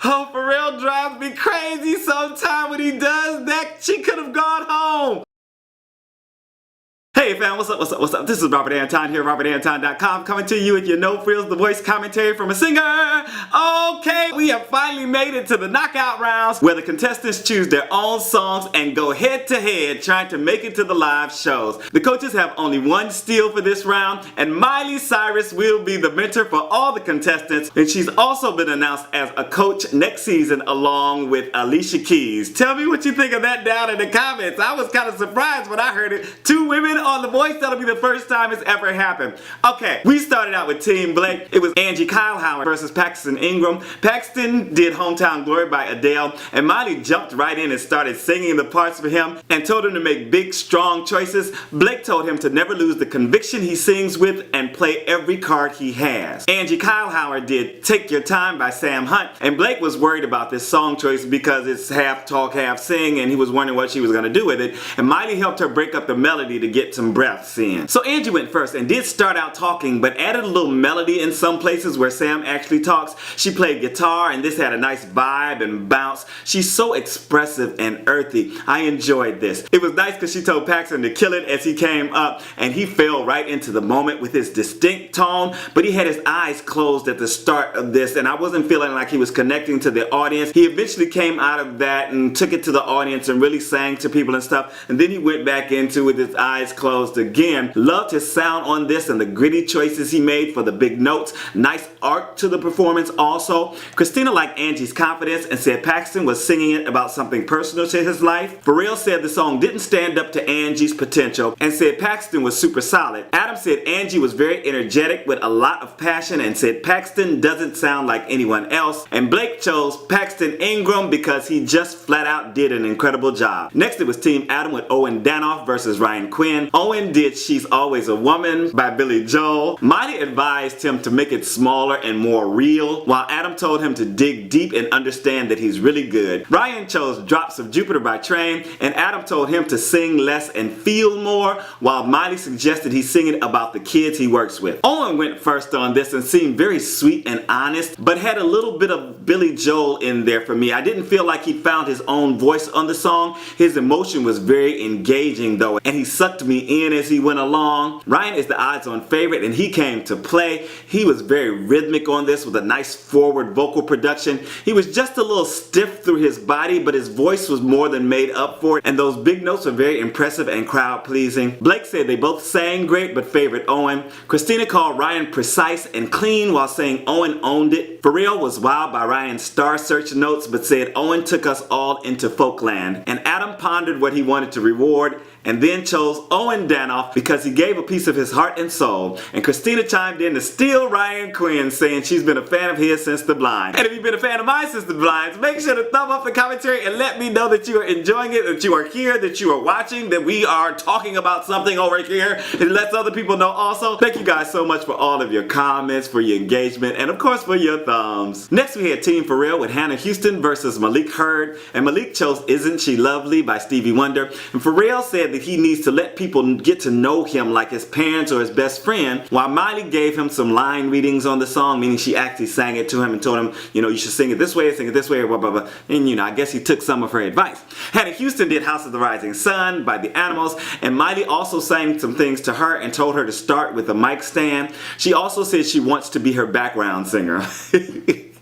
Oh, Pharrell drives me crazy sometimes when he does that. She could have gone home. Hey fam, what's up? This is Robert Anton here, robertantonnyc, coming to you with your no frills, the voice commentary from a singer. Okay, we have finally made it to the knockout rounds where the contestants choose their own songs and go head to head trying to make it to the live shows. The coaches have only one steal for this round, and Miley Cyrus will be the mentor for all the contestants, and she's also been announced as a coach next season along with Alicia Keys. Tell me what you think of that down in the comments. I was kind of surprised when I heard it. Two women on The Voice, that'll be the first time it's ever happened. Okay, we started out with TeamBlake. It was Angie Kylehower versus Paxton Ingram. Paxton did Hometown Glory by Adele, and Miley jumped right in and started singing the parts for him and told him to make big, strong choices. Blake told him to never lose the conviction he sings with and play every card he has. Angie Kylehower did Take Your Time by Sam Hunt, and Blake was worried about this song choice because it's half talk, half sing, and he was wondering what she was going to do with it, and Miley helped her break up the melody to get some breaths in. So Angie went first and did start out talking, but added a little melody in some places where Sam actually talks. She played guitar, and this had a nice vibe and bounce. She's so expressive and earthy. I enjoyed this. It was nice because she told Paxton to kill it as he came up, and he fell right into the moment with his distinct tone, but he had his eyes closed at the start of this, and I wasn't feeling like he was connecting to the audience. He eventually came out of that and took it to the audience and really sang to people and stuff, and then he went back into with his eyes closed again. Loved his sound on this and the gritty choices he made for the big notes. Nice arc to the performance also. Christina liked Angie's confidence and said Paxton was singing it about something personal to his life. Pharrell said the song didn't stand up to Angie's potential and said Paxton was super solid. Adam said Angie was very energetic with a lot of passion and said Paxton doesn't sound like anyone else. And Blake chose Paxton Ingram because he just flat out did an incredible job. Next it was TeamAdam with Owen Danoff versus Ryan Quinn. Owen did She's Always a Woman by Billy Joel. Miley advised him to make it smaller and more real, while Adam told him to dig deep and understand that he's really good. Ryan chose Drops of Jupiter by Train, and Adam told him to sing less and feel more, while Miley suggested he sing it about the kids he works with. Owen went first on this and seemed very sweet and honest, but had a little bit of Billy Joel in there for me. I didn't feel like he found his own voice on the song. His emotion was very engaging though, and he sucked me in as he went along. Ryan is the odds-on favorite, and he came to play. He was very rhythmic on this with a nice forward vocal production. He was just a little stiff through his body, but his voice was more than made up for it, and those big notes were very impressive and crowd-pleasing. Blake said they both sang great, but favored Owen. Christina called Ryan precise and clean while saying Owen owned it. Pharrell was wowed by Ryan's Star Search notes, but said Owen took us all into folkland. And Adam pondered what he wanted to reward, and then chose Owen Danoff because he gave a piece of his heart and soul. And Christina chimed in to steal Ryan Quinn, saying she's been a fan of his since The Blind. And if you've been a fan of mine since The Blind, make sure to thumb up the commentary and let me know that you are enjoying it, that you are here, that you are watching, that we are talking about something over here. It lets other people know also. Thank you guys so much for all of your comments, for your engagement, and of course for your thumbs. Next we had TeamPharrell with Hannah Houston versus Malik Hurd, and Malik chose Isn't She Lovely by Stevie Wonder, and Pharrell said that he needs to let people get to know him like his parents or his best friend, while Miley gave him some line readings on the song, meaning she actually sang it to him and told him, you know, you should sing it this way, or blah, blah, blah. And you know, I guess he took some of her advice. Hannah Houston did House of the Rising Sun by The Animals, and Miley also sang some things to her and told her to start with a mic stand. She also said she wants to be her background singer.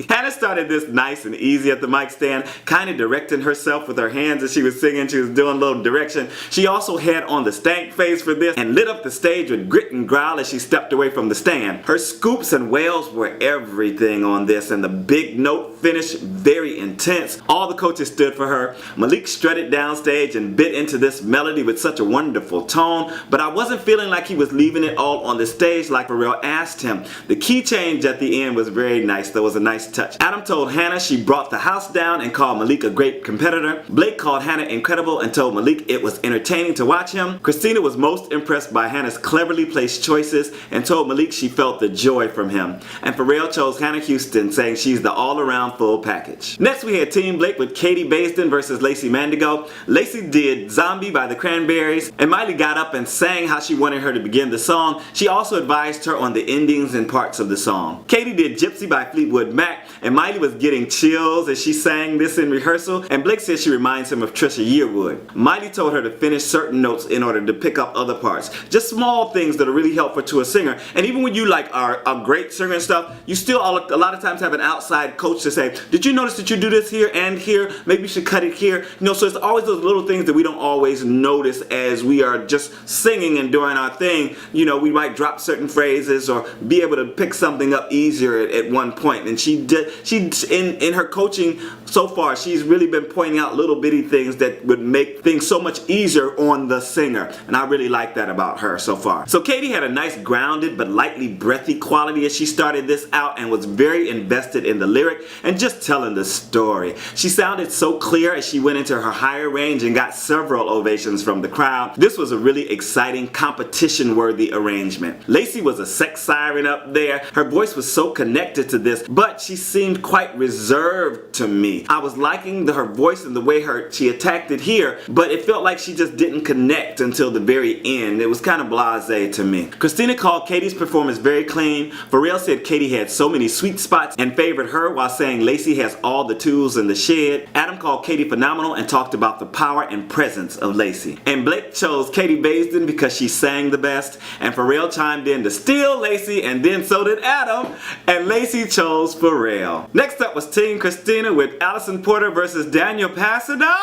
Hannah started this nice and easy at the mic stand, kind of directing herself with her hands as she was singing. She was doing a little direction. She also had on the stank face for this and lit up the stage with grit and growl as she stepped away from the stand. Her scoops and wails were everything on this, and the big note finish very intense. All the coaches stood for her. Malik strutted downstage and bit into this melody with such a wonderful tone, but I wasn't feeling like he was leaving it all on the stage like Pharrell asked him. The key change at the end was very nice. There was a nice touch. Adam told Hannah she brought the house down and called Malik a great competitor. Blake called Hannah incredible and told Malik it was entertaining to watch him. Christina was most impressed by Hannah's cleverly placed choices and told Malik she felt the joy from him. And Pharrell chose Hannah Houston, saying she's the all-around full package. Next we had TeamBlake with Caity Peters versus Lacey Mandigo. Lacey did Zombie by the Cranberries, and Miley got up and sang how she wanted her to begin the song. She also advised her on the endings and parts of the song. Caity did Gypsy by Fleetwood Mac, and Miley was getting chills as she sang this in rehearsal, and Blake said she reminds him of Trisha Yearwood. Miley told her to finish certain notes in order to pick up other parts. Just small things that are really helpful to a singer. And even when you like are a great singer and stuff, you still a lot of times have an outside coach to say, did you notice that you do this here and here? Maybe you should cut it here. You know, so it's always those little things that we don't always notice as we are just singing and doing our thing. You know, we might drop certain phrases or be able to pick something up easier at one point. And she in her coaching so far, she's really been pointing out little bitty things that would make things so much easier on the singer. And I really like that about her so far. So Caity had a nice grounded but lightly breathy quality as she started this out and was very invested in the lyric and just telling the story. She sounded so clear as she went into her higher range and got several ovations from the crowd. This was a really exciting, competition-worthy arrangement. Lacey was a sex siren up there. Her voice was so connected to this, but she seemed quite reserved to me. I was liking her voice and the way she attacked it here, but it felt like she just didn't connect until the very end. It was kind of blasé to me. Christina called Caity's performance very clean. Pharrell said Caity had so many sweet spots and favored her while saying Lacey has all the tools in the shed. Adam called Caity phenomenal and talked about the power and presence of Lacey. And Blake chose Caity Baisden because she sang the best, and Pharrell chimed in to steal Lacey, and then so did Adam, and Lacey chose Pharrell. Next up was TeamXtina with Allison Porter versus Daniel Passano.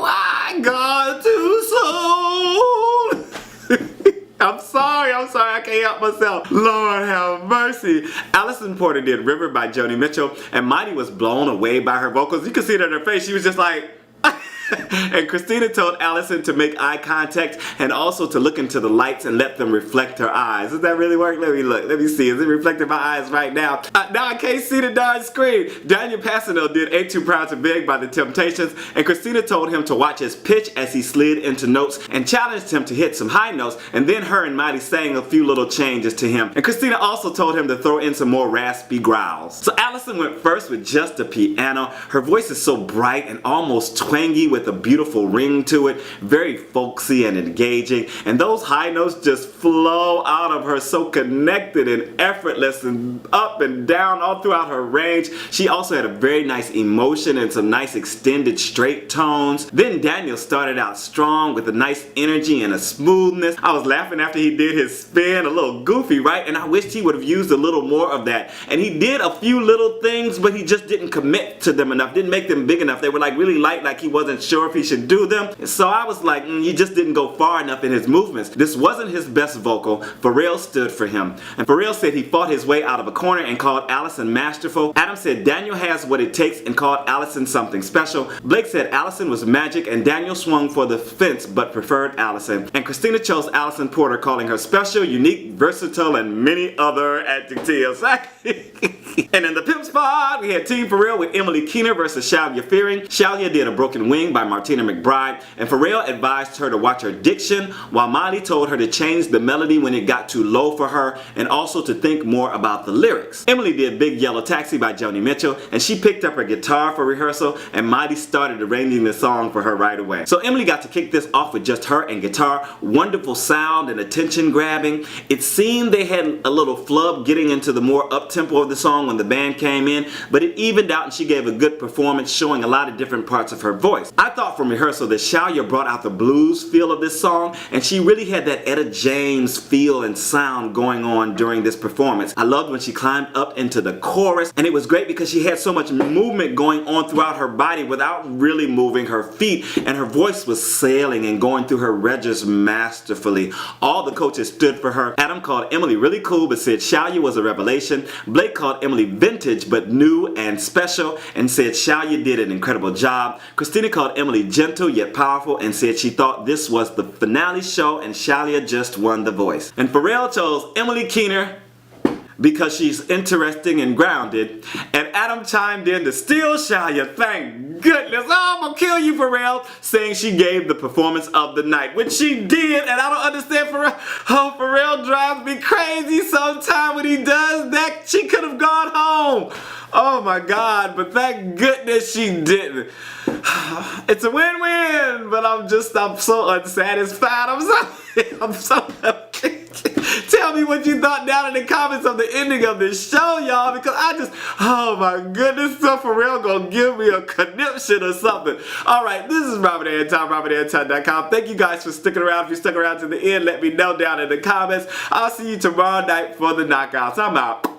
Why gone too soon? I'm sorry, I can't help myself. Lord have mercy. Allison Porter did River by Joni Mitchell, and Miley was blown away by her vocals. You can see it in her face. She was just like, and Christina told Allison to make eye contact and also to look into the lights and let them reflect her eyes. Does that really work? Let me look. Let me see. Is it reflecting my eyes right now? Now I can't see the darn screen. Daniel Passano did Ain't Too Proud to Beg by The Temptations, and Christina told him to watch his pitch as he slid into notes and challenged him to hit some high notes, and then her and Miley sang a few little changes to him. And Christina also told him to throw in some more raspy growls. So Allison went first with just a piano. Her voice is so bright and almost twangy with a beautiful ring to it, very folksy and engaging, and those high notes just flow out of her so connected and effortless and up and down all throughout her range. She also had a very nice emotion and some nice extended straight tones. Then Daniel started out strong with a nice energy and a smoothness. I was laughing after he did his spin, a little goofy, right? And I wished he would have used a little more of that. And he did a few little things, but he just didn't commit to them enough, didn't make them big enough. They were like really light, like he wasn't sure if he should do them. So I was like, he just didn't go far enough in his movements. This wasn't his best vocal. Pharrell stood for him. And Pharrell said he fought his way out of a corner and called Allison masterful. Adam said Daniel has what it takes and called Allison something special. Blake said Allison was magic and Daniel swung for the fence but preferred Allison. And Christina chose Allison Porter, calling her special, unique, versatile, and many other adjectives. And in the pimp spot, we had TeamPharrell with Emily Keener versus Shalia Fearing. Shalia did A Broken Wing by Martina McBride, and Pharrell advised her to watch her diction, while Miley told her to change the melody when it got too low for her, and also to think more about the lyrics. Emily did Big Yellow Taxi by Joni Mitchell, and she picked up her guitar for rehearsal, and Miley started arranging the song for her right away. So Emily got to kick this off with just her and guitar, wonderful sound and attention grabbing. It seemed they had a little flub getting into the more up-tempo of the song when the band came in, but it evened out and she gave a good performance, showing a lot of different parts of her voice. I thought from rehearsal that Shalia brought out the blues feel of this song, and she really had that Etta James feel and sound going on during this performance. I loved when she climbed up into the chorus, and it was great because she had so much movement going on throughout her body without really moving her feet, and her voice was sailing and going through her registers masterfully. All the coaches stood for her. Adam called Emily really cool but said Shalia was a revelation. Blake called Emily vintage but new and special and said Shalia did an incredible job. Christina called Emily gentle yet powerful and said she thought this was the finale show and Shalia just won the voice. And Pharrell chose Emily Keener because she's interesting and grounded, and Adam chimed in to steal Shalia. Thank goodness. Oh, I'm gonna kill you, Pharrell, saying she gave the performance of the night, which she did, and I don't understand Pharrell. Oh, Pharrell drives me crazy sometimes when he does that. She could have gone home. Oh my God, but thank goodness she didn't. It's a win-win, but I'm so unsatisfied. I'm so Tell me what you thought down in the comments of the ending of this show, y'all, because oh my goodness, so Pharrell gonna give me a conniption or something. Alright, this is Robert Anton, robertantonnyc.com. Thank you guys for sticking around. If you stuck around to the end, let me know down in the comments. I'll see you tomorrow night for the knockouts. I'm out.